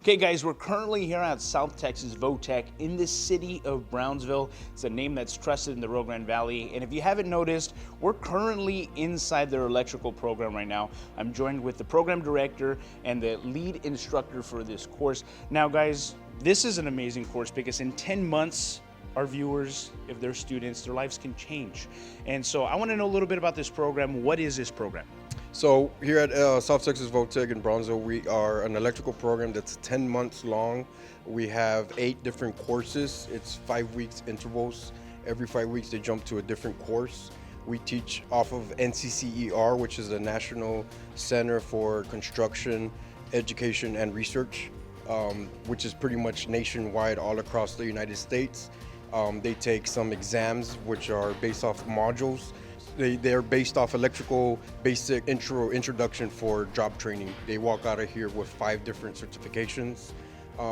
Okay guys, we're currently here at South Texas Votech in the city of Brownsville. It's a name that's trusted in the Rio Grande Valley. And if you haven't noticed, we're currently inside their electrical program right now. I'm joined with the program director and the lead instructor for this course. Now guys, this is an amazing course because in 10 months, our viewers, if they're students, their lives can change. And so I want to know a little bit about this program. What is this program? So here at South Texas Votech in Brownsville, we are an electrical program that's 10 months long. We have 8 different courses. It's 5 weeks intervals. Every 5 weeks they jump to a different course. We teach off of NCCER, which is the National Center for Construction, Education, and Research, which is pretty much nationwide all across the United States. They take some exams which are based off modules. They're based off electrical basic introduction for job training. They walk out of here with 5 different certifications.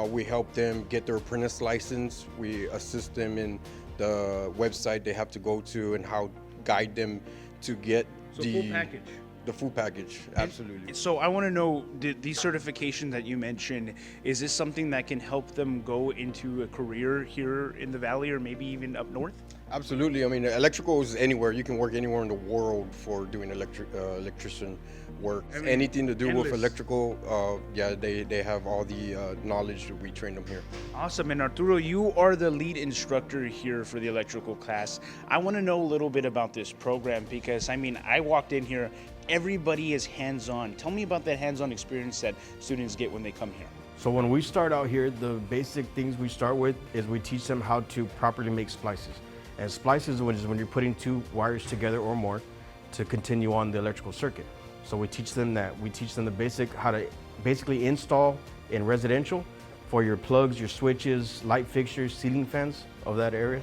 We help them get their apprentice license. We assist them in the website they have to go to and how guide them to get Full package. The full package, absolutely. So I want to know, these certifications that you mentioned, is this something that can help them go into a career here in the Valley or maybe even up north? Absolutely. I mean, electrical is anywhere. You can work anywhere in the world for doing electrician work. I mean, anything to do endless. with electrical, yeah, they have all the knowledge that we train them here. Awesome. And Arturo, you are the lead instructor here for the electrical class. I want to know a little bit about this program because, I mean, I walked in here, everybody is hands-on. Tell me about that hands-on experience that students get when they come here. So when we start out here, the basic things we start with is we teach them how to properly make splices. And splices is when you're putting 2 wires together or more to continue on the electrical circuit. So we teach them that. We teach them the basic, how to basically install in residential for your plugs, your switches, light fixtures, ceiling fans of that area.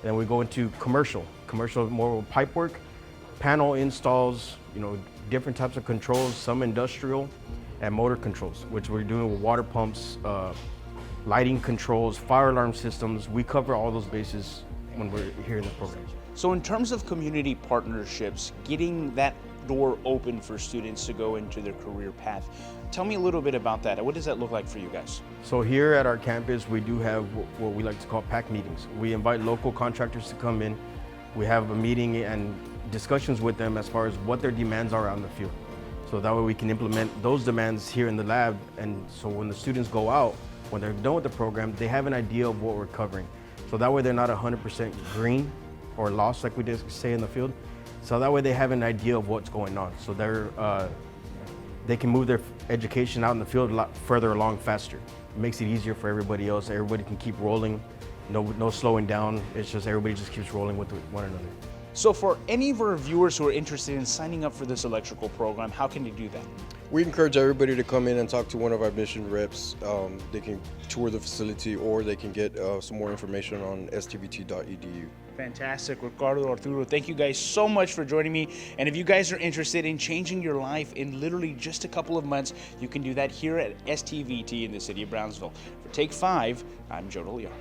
And then we go into commercial more pipe work, panel installs, different types of controls, some industrial and motor controls, which we're doing with water pumps, lighting controls, fire alarm systems. We cover all those bases when we're here in the program. So in terms of community partnerships, getting that door open for students to go into their career path, tell me a little bit about that. What does that look like for you guys? So here at our campus, we do have what we like to call pack meetings. We invite local contractors to come in. We have a meeting and discussions with them as far as what their demands are out in the field. So that way we can implement those demands here in the lab. And so when the students go out, when they're done with the program, they have an idea of what we're covering. So that way they're not 100% green or lost like we just say in the field. So that way they have an idea of what's going on. So they can move their education out in the field a lot further along faster. It makes it easier for everybody else. Everybody can keep rolling, no slowing down. It's just everybody just keeps rolling with one another. So for any of our viewers who are interested in signing up for this electrical program, how can they do that? We encourage everybody to come in and talk to one of our admission reps. They can tour the facility or they can get some more information on STVT.edu. Fantastic. Ricardo, Arturo, thank you guys so much for joining me. And if you guys are interested in changing your life in literally just a couple of months, you can do that here at STVT in the city of Brownsville. For Take 5, I'm Joe DeLeon.